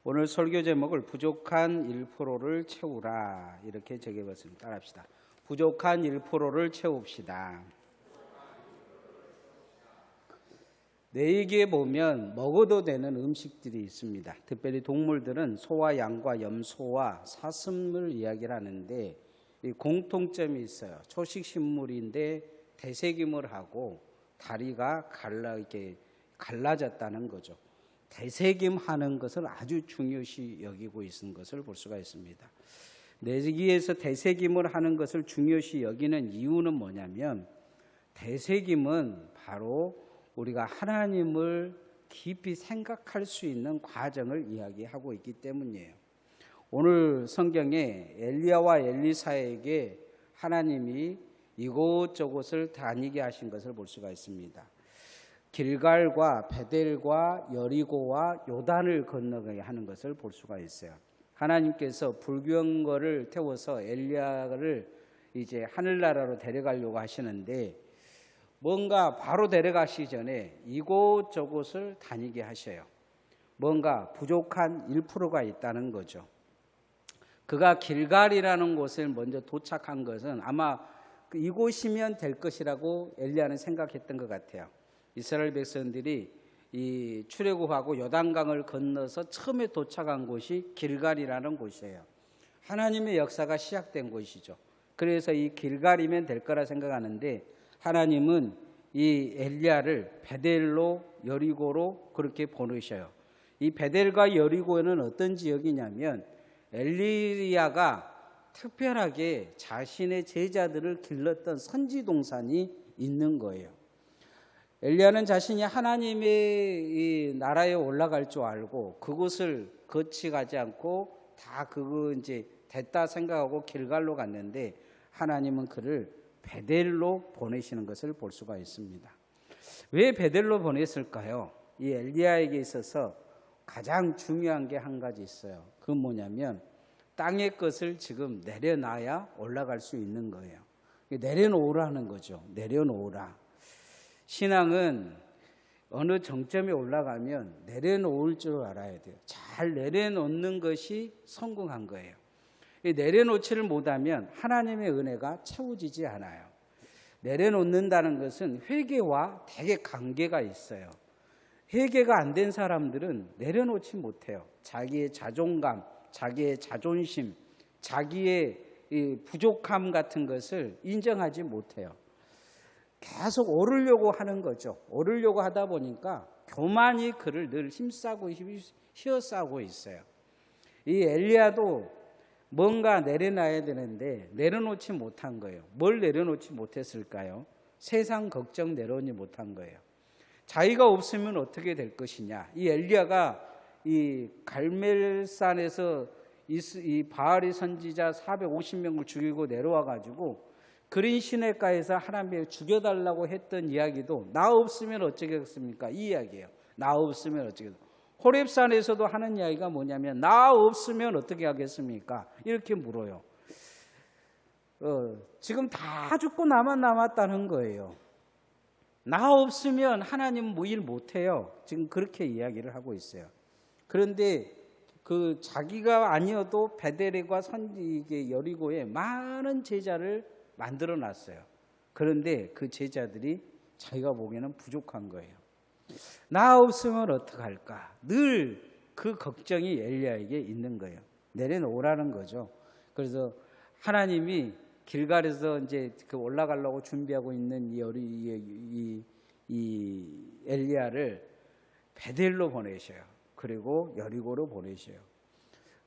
오늘 설교 제목을 부족한 1%를 채우라 이렇게 적어봤습니다. 따라합시다. 부족한 1%를 채웁시다. 내기에 보면 먹어도 되는 음식들이 있습니다. 특별히 동물들은 소와 양과 염소와 사슴을 이야기를 하는데 이 공통점이 있어요. 초식식물인데 대세김을 하고 다리가 이렇게 갈라졌다는 거죠. 대세김하는 것을 아주 중요시 여기고 있는 것을 볼 수가 있습니다. 내기에서 대세김을 하는 것을 중요시 여기는 이유는 뭐냐면 대세김은 바로 우리가 하나님을 깊이 생각할 수 있는 과정을 이야기하고 있기 때문이에요. 오늘 성경에 엘리야와 엘리사에게 하나님이 이곳저곳을 다니게 하신 것을 볼 수가 있습니다. 길갈과 베델과 여리고와 요단을 건너게 하는 것을 볼 수가 있어요. 하나님께서 불경거를 태워서 엘리야를 이제 하늘나라로 데려가려고 하시는데 뭔가 바로 데려가시기 전에 이곳저곳을 다니게 하셔요. 뭔가 부족한 1%가 있다는 거죠. 그가 길갈이라는 곳에 먼저 도착한 것은 아마 이곳이면 될 것이라고 엘리야는 생각했던 것 같아요. 이스라엘 백성들이 이 출애굽하고 요단강을 건너서 처음에 도착한 곳이 길갈이라는 곳이에요. 하나님의 역사가 시작된 곳이죠. 그래서 이 길갈이면 될 거라 생각하는데 하나님은 이 엘리야를 베델로 여리고로 그렇게 보내셔요. 이 베델과 여리고는 어떤 지역이냐면 엘리야가 특별하게 자신의 제자들을 길렀던 선지 동산이 있는 거예요. 엘리야는 자신이 하나님의 이 나라에 올라갈 줄 알고 그곳을 거치 가지 않고 다 그거 이제 됐다 생각하고 길갈로 갔는데 하나님은 그를 베델로 보내시는 것을 볼 수가 있습니다. 왜 베델로 보냈을까요? 이 엘리야에게 있어서 가장 중요한 게 한 가지 있어요. 그건 뭐냐면 땅의 것을 지금 내려놔야 올라갈 수 있는 거예요. 내려놓으라는 거죠. 내려놓으라. 신앙은 어느 정점에 올라가면 내려놓을 줄 알아야 돼요. 잘 내려놓는 것이 성공한 거예요. 내려놓지를 못하면 하나님의 은혜가 채워지지 않아요. 내려놓는다는 것은 회개와 되게 관계가 있어요. 회개가 안 된 사람들은 내려놓지 못해요. 자기의 자존감, 자기의 자존심, 자기의 이 부족함 같은 것을 인정하지 못해요. 계속 오르려고 하는 거죠. 오르려고 하다 보니까 교만이 그를 늘 힘싸고 휘어싸고 있어요. 이 엘리야도 뭔가 내려놔야 되는데 내려놓지 못한 거예요. 뭘 내려놓지 못했을까요? 세상 걱정 내려놓지 못한 거예요. 자기가 없으면 어떻게 될 것이냐. 이 엘리야가 이 갈멜산에서 이 바알의 선지자 450명을 죽이고 내려와 가지고 그린 시냇가에서 하나님이 죽여달라고 했던 이야기도 나 없으면 어쩌겠습니까? 이 이야기예요. 나 없으면 어쩌겠습니까? 호렙산에서도 하는 이야기가 뭐냐면 나 없으면 어떻게 하겠습니까? 이렇게 물어요. 지금 다 죽고 나만 남았다는 거예요. 나 없으면 하나님 뭐 일 못해요. 지금 그렇게 이야기를 하고 있어요. 그런데 그 자기가 아니어도 베델과 이게 여리고에 많은 제자를 만들어 놨어요. 그런데 그 제자들이 자기가 보기에는 부족한 거예요. 나 없으면 어떡할까? 늘 그 걱정이 엘리야에게 있는 거예요. 내려놓으라는 거죠. 그래서 하나님이 길갈에서 이제 그 올라가려고 준비하고 있는 이 엘리야를 베델로 보내셔요. 그리고 여리고로 보내셔요.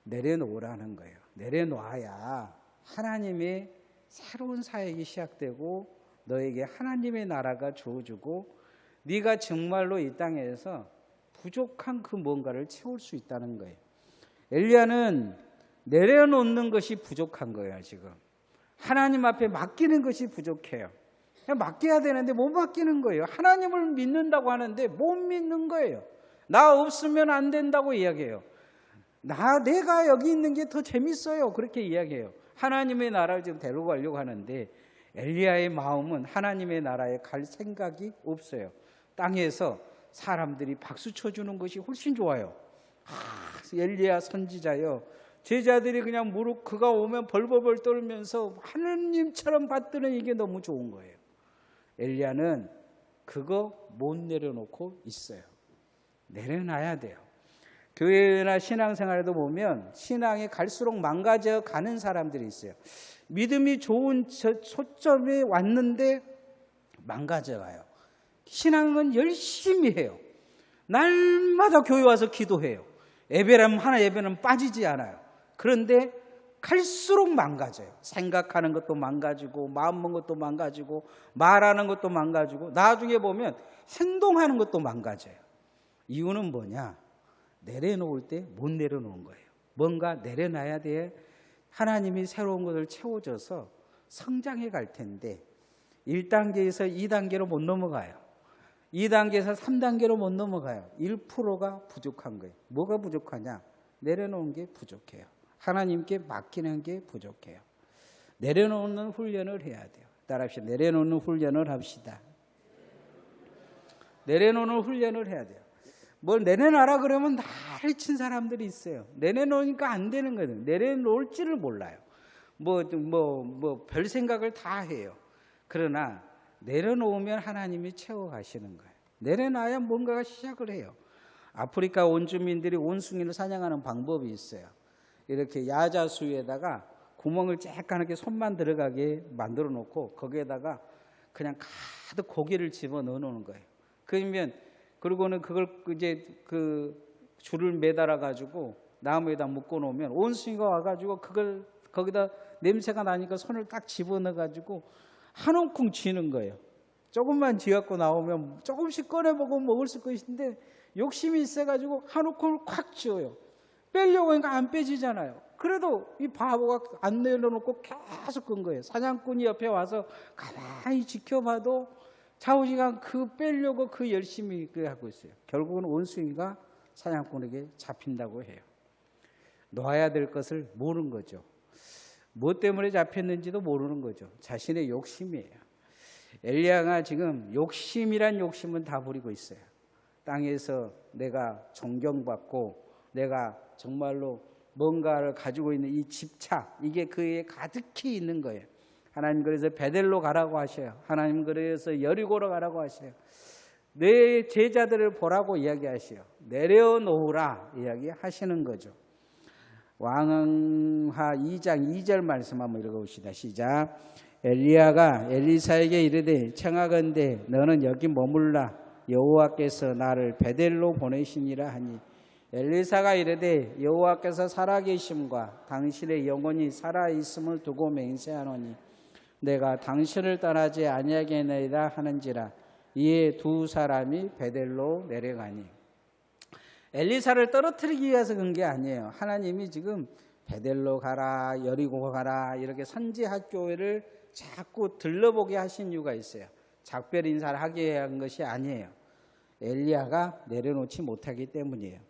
내려놓으라는 거예요. 내려놓아야 하나님의 새로운 사역이 시작되고 너에게 하나님의 나라가 주어지고 네가 정말로 이 땅에서 부족한 그 뭔가를 채울 수 있다는 거예요. 엘리야는 내려놓는 것이 부족한 거예요. 지금 하나님 앞에 맡기는 것이 부족해요. 그냥 맡겨야 되는데 못 맡기는 거예요. 하나님을 믿는다고 하는데 못 믿는 거예요. 나 없으면 안 된다고 이야기해요. 내가 여기 있는 게 더 재밌어요. 그렇게 이야기해요. 하나님의 나라를 지금 데리고 가려고 하는데 엘리야의 마음은 하나님의 나라에 갈 생각이 없어요. 땅에서 사람들이 박수 쳐주는 것이 훨씬 좋아요. 엘리야 선지자요. 제자들이 그냥 무릎 그가 오면 벌벌벌 떨면서 하느님처럼 받드는 이게 너무 좋은 거예요. 엘리야는 그거 못 내려놓고 있어요. 내려놔야 돼요. 교회나 신앙생활에도 보면 신앙이 갈수록 망가져 가는 사람들이 있어요. 믿음이 좋은 초점이 왔는데 망가져 가요. 신앙은 열심히 해요. 날마다 교회 와서 기도해요. 예배라면 하나 예배는 빠지지 않아요. 그런데 갈수록 망가져요. 생각하는 것도 망가지고 마음 먹는 것도 망가지고 말하는 것도 망가지고 나중에 보면 행동하는 것도 망가져요. 이유는 뭐냐? 내려놓을 때 못 내려놓은 거예요. 뭔가 내려놔야 돼. 하나님이 새로운 것을 채워줘서 성장해 갈 텐데 1단계에서 2단계로 못 넘어가요. 2단계에서 3단계로 못 넘어가요. 1%가 부족한 거예요. 뭐가 부족하냐? 내려놓은 게 부족해요. 하나님께 맡기는 게 부족해요. 내려놓는 훈련을 해야 돼요. 따라합시다. 내려놓는 훈련을 합시다. 내려놓는 훈련을 해야 돼요. 뭘 내려놔라 그러면 나를 친 사람들이 있어요. 내려놓으니까 안 되는 거예요. 내려놓을지를 몰라요. 별 생각을 다 해요. 그러나 내려놓으면 하나님이 채워가시는 거예요. 내려놔야 뭔가가 시작을 해요. 아프리카 원주민들이 원숭이를 사냥하는 방법이 있어요. 이렇게 야자수에다가 구멍을 쬐깐하게 손만 들어가게 만들어 놓고 거기에다가 그냥 가득 고기를 집어 넣어 놓는 거예요. 그리고는 그걸 이제 그 줄을 매달아 가지고 나무에다 묶어 놓으면 원숭이가 와가지고 그걸 거기다 냄새가 나니까 손을 딱 집어 넣어 가지고 한 움큼 쥐는 거예요. 조금만 쥐갖고 나오면 조금씩 꺼내 먹으면 먹을 수 것인데 욕심이 있어가지고 한 움큼을 콱 쥐어요. 빼려고 하니까 안 빼지잖아요. 그래도 이 바보가 안 내려놓고 계속 끈 거예요. 사냥꾼이 옆에 와서 가만히 지켜봐도 좌우지간 그 빼려고 그 열심히 하고 있어요. 결국은 원숭이가 사냥꾼에게 잡힌다고 해요. 놓아야 될 것을 모르는 거죠. 뭐 때문에 잡혔는지도 모르는 거죠. 자신의 욕심이에요. 엘리야가 지금 욕심이란 욕심은 다 부리고 있어요. 땅에서 내가 존경받고 내가 정말로 뭔가를 가지고 있는 이 집착, 이게 그에 가득히 있는 거예요. 하나님 그래서 베델로 가라고 하셔요. 하나님 그래서 여리고로 가라고 하셔요. 내 제자들을 보라고 이야기하시요. 내려놓으라 이야기하시는 거죠. 왕하 2장 2절 말씀 한번 읽어봅시다. 시작. 엘리야가 엘리사에게 이르되 청하건대 너는 여기 머물라. 여호와께서 나를 베델로 보내시니라 하니 엘리사가 이르되 여호와께서 살아계심과 당신의 영혼이 살아있음을 두고 맹세하노니 내가 당신을 떠나지 아니하겠나이다 하는지라. 이에 두 사람이 베델로 내려가니 엘리사를 떨어뜨리기 위해서 간 게 아니에요. 하나님이 지금 베델로 가라 여리고 가라 이렇게 선지학교회를 자꾸 들러보게 하신 이유가 있어요. 작별 인사를 하게 한 것이 아니에요. 엘리야가 내려놓지 못하기 때문이에요.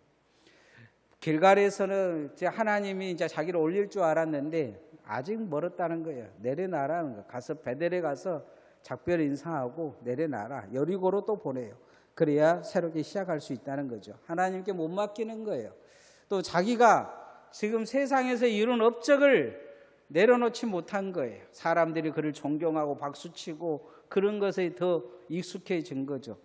길갈에서는 이제 하나님이 이제 자기를 올릴 줄 알았는데 아직 멀었다는 거예요. 내려놔라는 거. 가서 베델에 가서 작별 인사하고 내려놔라. 여리고로 또 보내요. 그래야 새롭게 시작할 수 있다는 거죠. 하나님께 못 맡기는 거예요. 또 자기가 지금 세상에서 이룬 업적을 내려놓지 못한 거예요. 사람들이 그를 존경하고 박수치고 그런 것에 더 익숙해진 거죠.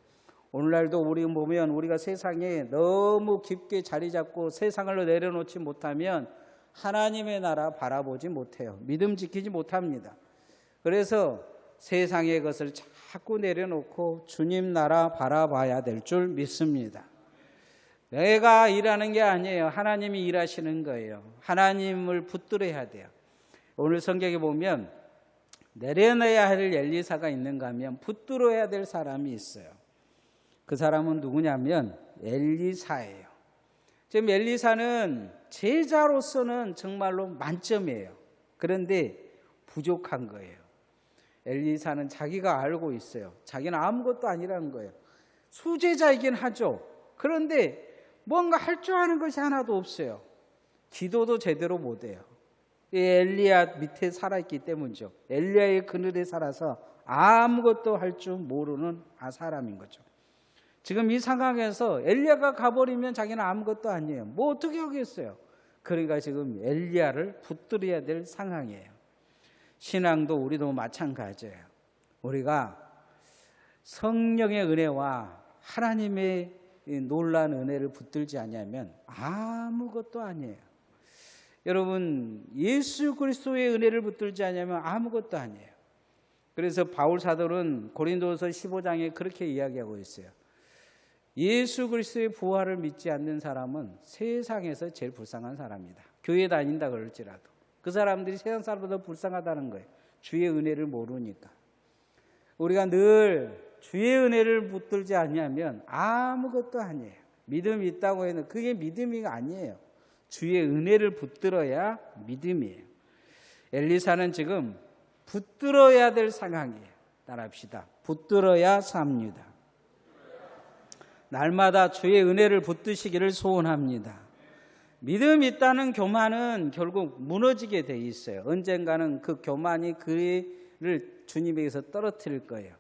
오늘날도 우리 보면 우리가 세상에 너무 깊게 자리 잡고 세상을 내려놓지 못하면 하나님의 나라 바라보지 못해요. 믿음 지키지 못합니다. 그래서 세상의 것을 자꾸 내려놓고 주님 나라 바라봐야 될 줄 믿습니다. 내가 일하는 게 아니에요. 하나님이 일하시는 거예요. 하나님을 붙들어야 돼요. 오늘 성경에 보면 내려놔야 할 엘리사가 있는가 하면 붙들어야 될 사람이 있어요. 그 사람은 누구냐면 엘리사예요. 지금 엘리사는 제자로서는 정말로 만점이에요. 그런데 부족한 거예요. 엘리사는 자기가 알고 있어요. 자기는 아무것도 아니라는 거예요. 수제자이긴 하죠. 그런데 뭔가 할 줄 아는 것이 하나도 없어요. 기도도 제대로 못해요. 엘리야 밑에 살아있기 때문이죠. 엘리야의 그늘에 살아서 아무것도 할 줄 모르는 사람인 거죠. 지금 이 상황에서 엘리야가 가버리면 자기는 아무것도 아니에요. 뭐 어떻게 하겠어요? 그러니까 지금 엘리야를 붙들어야 될 상황이에요. 신앙도 우리도 마찬가지예요. 우리가 성령의 은혜와 하나님의 놀라운 은혜를 붙들지 않으면 아무것도 아니에요. 여러분, 예수 그리스도의 은혜를 붙들지 않으면 아무것도 아니에요. 그래서 바울 사도는 고린도서 15장에 그렇게 이야기하고 있어요. 예수 그리스도의 부활을 믿지 않는 사람은 세상에서 제일 불쌍한 사람이다. 교회 다닌다 그럴지라도 그 사람들이 세상 사람보다 불쌍하다는 거예요. 주의 은혜를 모르니까. 우리가 늘 주의 은혜를 붙들지 않으면 아무것도 아니에요. 믿음이 있다고 해도 그게 믿음이 아니에요. 주의 은혜를 붙들어야 믿음이에요. 엘리사는 지금 붙들어야 될 상황이에요. 따라합시다. 붙들어야 삽니다. 날마다 주의 은혜를 붙드시기를 소원합니다. 믿음이 있다는 교만은 결국 무너지게 돼 있어요. 언젠가는 그 교만이 그를 주님에게서 떨어뜨릴 거예요.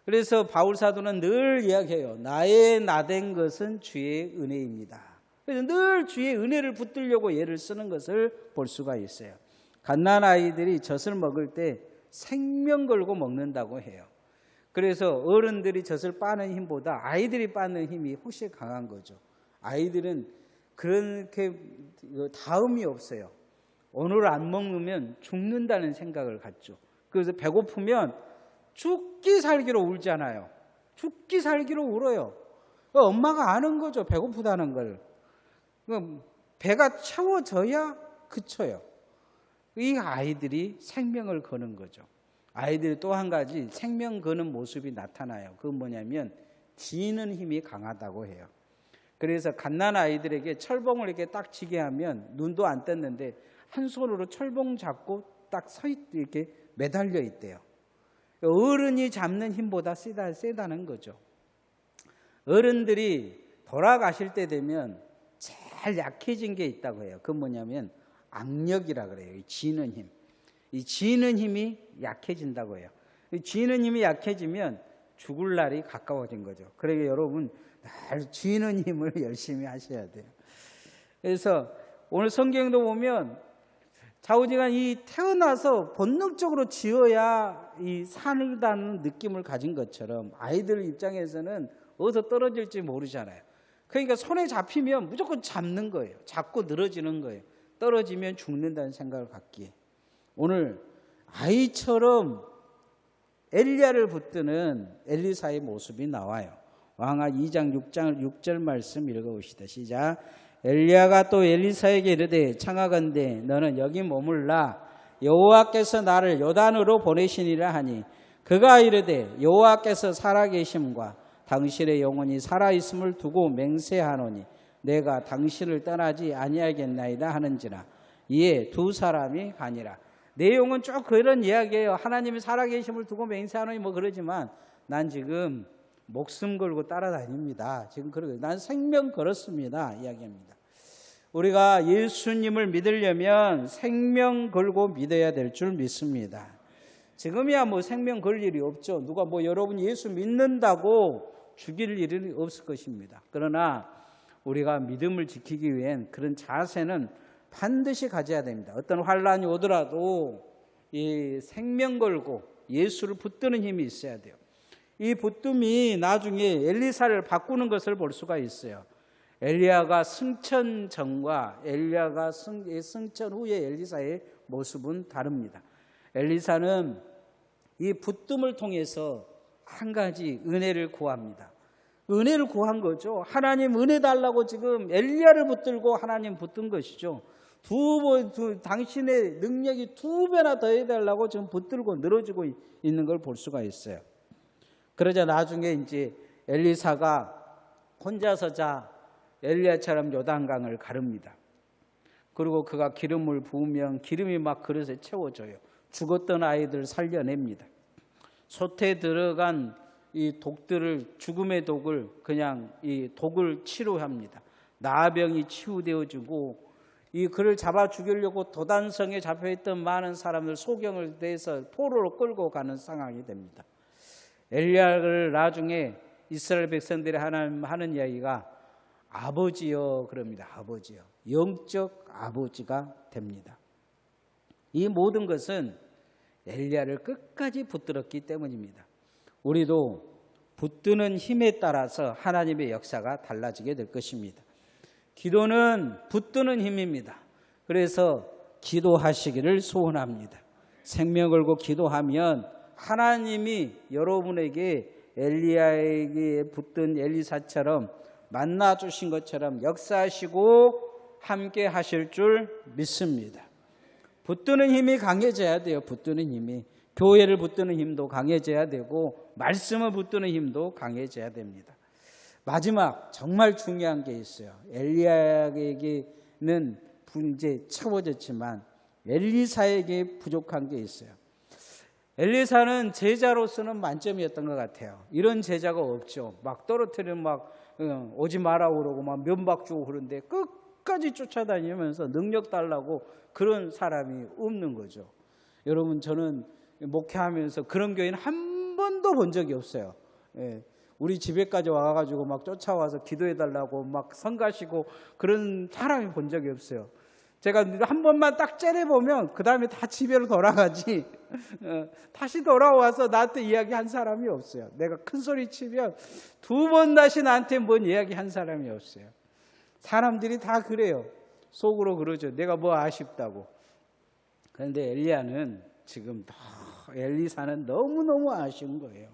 그래서 바울 사도는 늘 이야기해요. 나의 나된 것은 주의 은혜입니다. 그래서 늘 주의 은혜를 붙들려고 예를 쓰는 것을 볼 수가 있어요. 갓난 아이들이 젖을 먹을 때 생명 걸고 먹는다고 해요. 그래서 어른들이 젖을 빠는 힘보다 아이들이 빠는 힘이 훨씬 강한 거죠. 아이들은 그렇게 다음이 없어요. 오늘 안 먹으면 죽는다는 생각을 갖죠. 그래서 배고프면 죽기 살기로 울잖아요. 죽기 살기로 울어요. 엄마가 아는 거죠. 배고프다는 걸. 배가 채워져야 그쳐요. 이 아이들이 생명을 거는 거죠. 아이들이 또 한 가지 생명 거는 모습이 나타나요. 그건 뭐냐면 지는 힘이 강하다고 해요. 그래서 갓난 아이들에게 철봉을 이렇게 딱 쥐게 하면 눈도 안 떴는데 한 손으로 철봉 잡고 딱 이렇게 매달려 있대요. 어른이 잡는 힘보다 세다는 거죠. 어른들이 돌아가실 때 되면 제일 약해진 게 있다고 해요. 그건 뭐냐면 악력이라 그래요. 이 지는 힘. 이 지는 힘이 약해진다고 해요. 이 지는 힘이 약해지면 죽을 날이 가까워진 거죠. 그러니까 여러분 늘 지는 힘을 열심히 하셔야 돼요. 그래서 오늘 성경도 보면 좌우지간 이 태어나서 본능적으로 지어야 이 산다는 느낌을 가진 것처럼 아이들 입장에서는 어디서 떨어질지 모르잖아요. 그러니까 손에 잡히면 무조건 잡는 거예요. 잡고 늘어지는 거예요. 떨어지면 죽는다는 생각을 갖기에. 오늘 아이처럼 엘리야를 붙드는 엘리사의 모습이 나와요. 왕하 2장 6절 말씀 읽어봅시다. 시작. 엘리야가 또 엘리사에게 이르되 청하건대 너는 여기 머물라. 여호와께서 나를 요단으로 보내시니라 하니 그가 이르되 여호와께서 살아계심과 당신의 영혼이 살아있음을 두고 맹세하노니 내가 당신을 떠나지 아니하겠나이다 하는지라. 이에 두 사람이 가니라. 내용은 쭉 그런 이야기예요. 하나님이 살아계심을 두고 맹세하노니 뭐 그러지만 난 지금 목숨 걸고 따라다닙니다. 지금 그러고 난 생명 걸었습니다. 이야기합니다. 우리가 예수님을 믿으려면 생명 걸고 믿어야 될 줄 믿습니다. 지금이야 뭐 생명 걸 일이 없죠. 누가 뭐 여러분 예수 믿는다고 죽일 일은 없을 것입니다. 그러나 우리가 믿음을 지키기 위한 그런 자세는 반드시 가져야 됩니다. 어떤 환란이 오더라도 이 생명 걸고 예수를 붙드는 힘이 있어야 돼요. 이 붙듦이 나중에 엘리사를 바꾸는 것을 볼 수가 있어요. 엘리야가 승천 전과 엘리야가 승천 후의 엘리사의 모습은 다릅니다. 엘리사는 이 붙듦을 통해서 한 가지 은혜를 구합니다. 은혜를 구한 거죠. 하나님 은혜 달라고 지금 엘리야를 붙들고 하나님 붙든 것이죠. 당신의 능력이 2배나 더 해달라고 지금 붙들고 늘어지고 있는 걸 볼 수가 있어요. 그러자 나중에 이제 엘리사가 혼자서 엘리야처럼 요단강을 가릅니다. 그리고 그가 기름을 부으면 기름이 막 그릇에 채워져요. 죽었던 아이들 살려냅니다. 솥에 들어간 이 독들을 죽음의 독을 그냥 이 독을 치료합니다. 나병이 치유되어지고 이 그를 잡아 죽이려고 도단성에 잡혀있던 많은 사람들 소경을 내서 포로로 끌고 가는 상황이 됩니다. 엘리야를 나중에 이스라엘 백성들이 하나님 하는 이야기가 아버지여 그럽니다. 아버지여. 영적 아버지가 됩니다. 이 모든 것은 엘리야를 끝까지 붙들었기 때문입니다. 우리도 붙드는 힘에 따라서 하나님의 역사가 달라지게 될 것입니다. 기도는 붙드는 힘입니다. 그래서 기도하시기를 소원합니다. 생명 걸고 기도하면 하나님이 여러분에게 엘리야에게 붙든 엘리사처럼 만나주신 것처럼 역사하시고 함께 하실 줄 믿습니다. 붙드는 힘이 강해져야 돼요. 붙드는 힘이. 교회를 붙드는 힘도 강해져야 되고 말씀을 붙드는 힘도 강해져야 됩니다. 마지막 정말 중요한 게 있어요. 엘리야에게는 이제 채워졌지만 엘리사에게 부족한 게 있어요. 엘리사는 제자로서는 만점이었던 것 같아요. 이런 제자가 없죠. 막 떨어뜨리면 막 오지 마라 그러고 막 면박 주고 그런데 끝까지 쫓아다니면서 능력 달라고 그런 사람이 없는 거죠. 여러분 저는 목회하면서 그런 교회는 한 번도 본 적이 없어요. 우리 집에까지 와가지고 막 쫓아와서 기도해달라고 막 성가시고 그런 사람이 본 적이 없어요. 제가 한 번만 딱 째려보면 그 다음에 다 집에로 돌아가지 다시 돌아와서 나한테 이야기한 사람이 없어요. 내가 큰 소리 치면 두 번 다시 나한테 뭔 이야기한 사람이 없어요. 사람들이 다 그래요. 속으로 그러죠. 내가 뭐 아쉽다고. 그런데 엘리야는 지금 엘리사는 너무너무 아쉬운 거예요.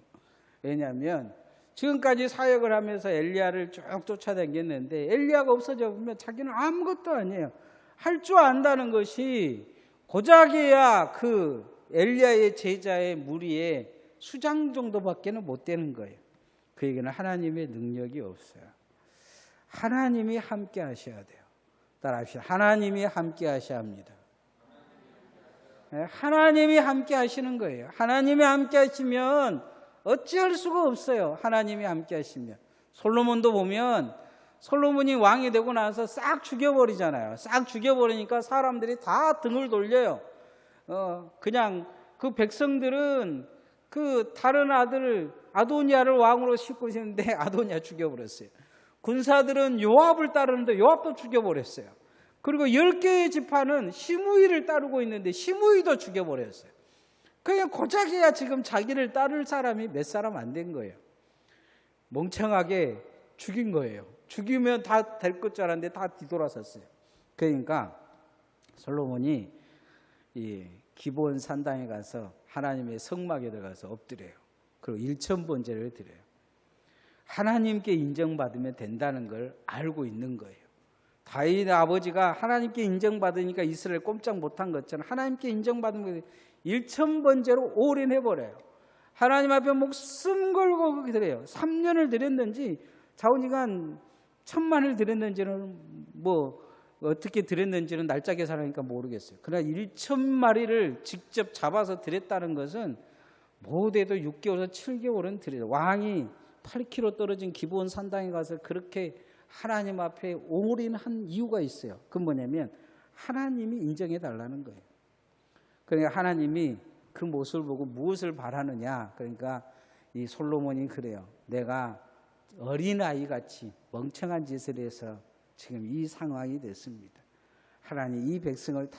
왜냐하면 지금까지 사역을 하면서 엘리야를 쭉 쫓아다녔는데 엘리야가 없어져 보면 자기는 아무것도 아니에요. 할 줄 안다는 것이 고작이야 그 엘리야의 제자의 무리의 수장 정도밖에는 못 되는 거예요. 그에게는 하나님의 능력이 없어요. 하나님이 함께 하셔야 돼요. 따라합시다. 하나님이 함께 하셔야 합니다. 하나님이 함께 하시는 거예요. 하나님이 함께 하시면 어찌할 수가 없어요. 하나님이 함께 하시면. 솔로몬도 보면 솔로몬이 왕이 되고 나서 싹 죽여버리잖아요. 싹 죽여버리니까 사람들이 다 등을 돌려요. 그냥 그 백성들은 그 다른 아들 아도니아를 왕으로 싣고 있는데 아도니아 죽여버렸어요. 군사들은 요압을 따르는데 요압도 죽여버렸어요. 그리고 10개의 지파는 시므이를 따르고 있는데 시므이도 죽여버렸어요. 그냥 고작이야 지금 자기를 따를 사람이 몇 사람 안 된 거예요. 멍청하게 죽인 거예요. 죽이면 다 될 것 줄 알았는데 다 뒤돌아섰어요. 그러니까 솔로몬이 이 기브온 산당에 가서 하나님의 성막에 들어가서 엎드려요. 그리고 일천번제를 드려요. 하나님께 인정받으면 된다는 걸 알고 있는 거예요. 다윗 아버지가 하나님께 인정받으니까 이스라엘 꼼짝 못한 것처럼 하나님께 인정받으면 일천번제로 올인해버려요. 하나님 앞에 목숨 걸고 드려요. 3년을 드렸는지 자원이가 1000만을 드렸는지는 뭐 어떻게 드렸는지는 날짜 계산하니까 모르겠어요. 그러나 1000마리를 직접 잡아서 드렸다는 것은 못해도 6개월에서 7개월은 드려요. 왕이 8km 떨어진 기브온 산당에 가서 그렇게 하나님 앞에 올인한 이유가 있어요. 그건 뭐냐면 하나님이 인정해 달라는 거예요. 그러니까 하나님이 그 모습을 보고 무엇을 바라느냐. 그러니까 이 솔로몬이 그래요. 내가 어린아이같이 멍청한 짓을 해서 지금 이 상황이 됐습니다. 하나님 이 백성을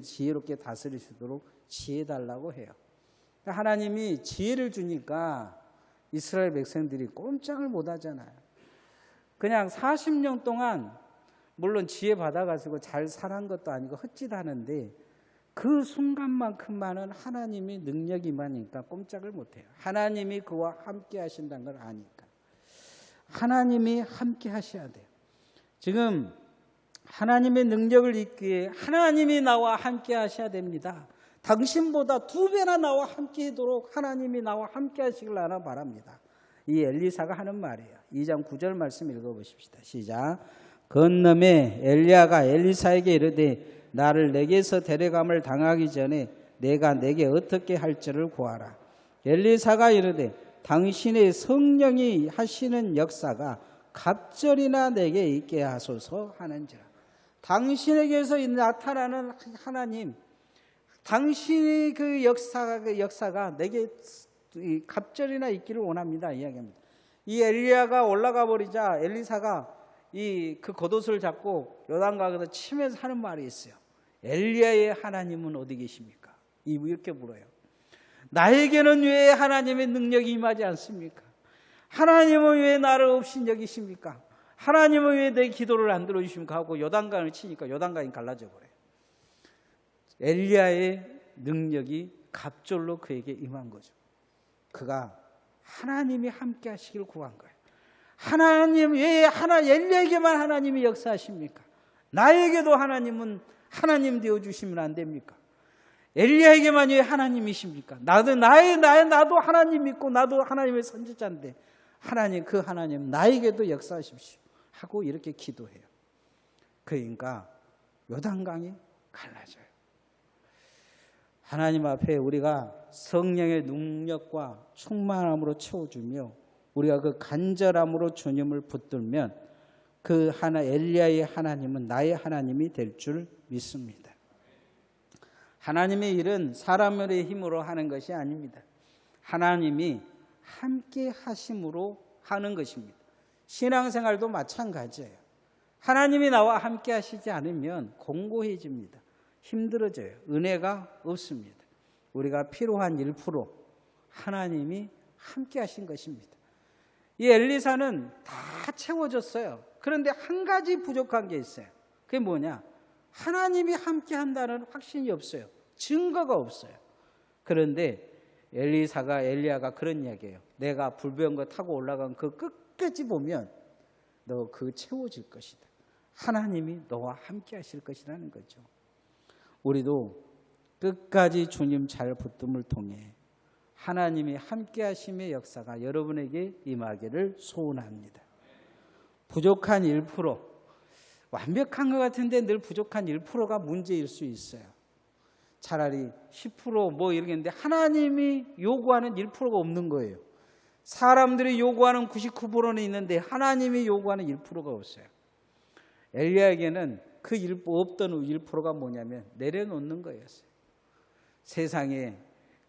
지혜롭게 다스리시도록 지혜 달라고 해요. 하나님이 지혜를 주니까 이스라엘 백성들이 꼼짝을 못 하잖아요. 그냥 40년 동안 물론 지혜 받아가지고 잘 살한 것도 아니고 헛짓하는데 그 순간만큼만은 하나님이 능력이 많으니까 꼼짝을 못해요. 하나님이 그와 함께 하신다는 걸 아니까. 하나님이 함께 하셔야 돼요. 지금 하나님의 능력을 잊기 위해 하나님이 나와 함께 하셔야 됩니다. 당신보다 2배나 나와 함께 하도록 하나님이 나와 함께 하시길 나는 바랍니다. 이 엘리사가 하는 말이에요. 2장 9절 말씀 읽어보십시다. 시작. 건너매 엘리야가 엘리사에게 이르되 나를 내게서 데려감을 당하기 전에 내가 내게 어떻게 할지를 구하라. 엘리사가 이르되 당신의 성령이 하시는 역사가 갑절이나 내게 있게 하소서 하는지라. 당신에게서 나타나는 하나님, 당신의 그 역사가 내게 갑절이나 있기를 원합니다. 이야기합니다. 이 엘리야가 올라가 버리자 엘리사가 그 겉옷을 잡고 요단강에서 치면서 하는 말이 있어요. 엘리야의 하나님은 어디 계십니까? 이렇게 물어요. 나에게는 왜 하나님의 능력이 임하지 않습니까? 하나님은 왜 나를 없이 여기십니까? 하나님은 왜 내 기도를 안 들어주십니까? 하고 요단강을 치니까 요단강이 갈라져 버려요. 엘리야의 능력이 갑절로 그에게 임한 거죠. 그가 하나님이 함께 하시길 구한 거예요. 하나님, 왜 엘리야에게만 하나님이 역사하십니까? 나에게도 하나님은 하나님 되어주시면 안 됩니까? 엘리야에게만 왜 하나님이십니까? 나도 하나님 믿고 나도 하나님의 선지자인데 하나님, 그 하나님 나에게도 역사하십시오 하고 이렇게 기도해요. 그러니까 요단강이 갈라져요. 하나님 앞에 우리가 성령의 능력과 충만함으로 채워주며 우리가 그 간절함으로 주님을 붙들면 그 엘리야의 하나님은 나의 하나님이 될 줄 믿습니다. 하나님의 일은 사람의 힘으로 하는 것이 아닙니다. 하나님이 함께 하심으로 하는 것입니다. 신앙생활도 마찬가지예요. 하나님이 나와 함께 하시지 않으면 공고해집니다. 힘들어져요. 은혜가 없습니다. 우리가 필요한 1% 하나님이 함께 하신 것입니다. 이 엘리사는 다 채워졌어요. 그런데 한 가지 부족한 게 있어요. 그게 뭐냐? 하나님이 함께 한다는 확신이 없어요. 증거가 없어요. 그런데 엘리야가 그런 이야기예요. 내가 불병거 타고 올라간 그 끝까지 보면 너 그 채워질 것이다. 하나님이 너와 함께 하실 것이라는 거죠. 우리도 끝까지 주님 잘 붙듦을 통해 하나님이 함께 하심의 역사가 여러분에게 임하기를 소원합니다. 부족한 1%, 완벽한 것 같은데 늘 부족한 1%가 문제일 수 있어요. 차라리 10% 뭐 이러겠는데 하나님이 요구하는 1%가 없는 거예요. 사람들이 요구하는 99%는 있는데 하나님이 요구하는 1%가 없어요. 엘리야에게는 그 없던 1%가 뭐냐면 내려놓는 거였어요. 세상에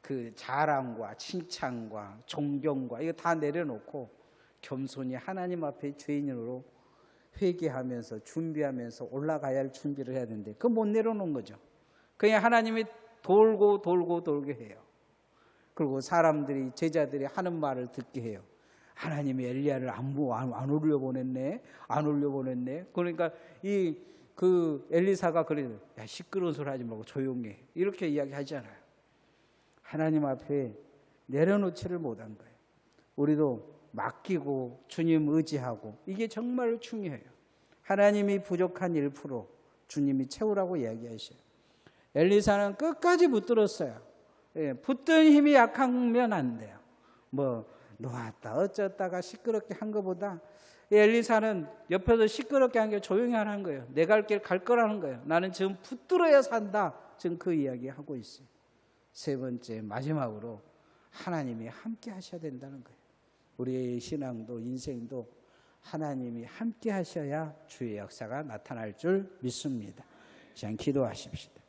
그 자랑과 칭찬과 존경과 이거 다 내려놓고 겸손히 하나님 앞에 죄인으로 회개하면서 준비하면서 올라가야 할 준비를 해야 되는데 그거 못 내려놓은 거죠. 그냥 하나님이 돌고 해요. 그리고 사람들이 제자들이 하는 말을 듣게 해요. 하나님이 엘리야를 안 올려보냈네. 그러니까 그 엘리사가 그래요. 야, 시끄러운 소리 하지 말고 조용히 해. 이렇게 이야기하잖아요. 하나님 앞에 내려놓지를 못한 거예요. 우리도 맡기고 주님 의지하고 이게 정말 중요해요. 하나님이 부족한 1% 주님이 채우라고 이야기하셔요. 엘리사는 끝까지 붙들었어요. 붙든 힘이 약하면 안 돼요. 뭐 놓았다 어쩌다가 시끄럽게 한 것보다 엘리사는 옆에서 시끄럽게 한 게 조용히 하라는 거예요. 내 갈 길 갈 거라는 거예요. 나는 지금 붙들어야 산다. 지금 그 이야기 하고 있어요. 세 번째 마지막으로 하나님이 함께 하셔야 된다는 거예요. 우리의 신앙도 인생도 하나님이 함께 하셔야 주의 역사가 나타날 줄 믿습니다. 시간 기도하십시다.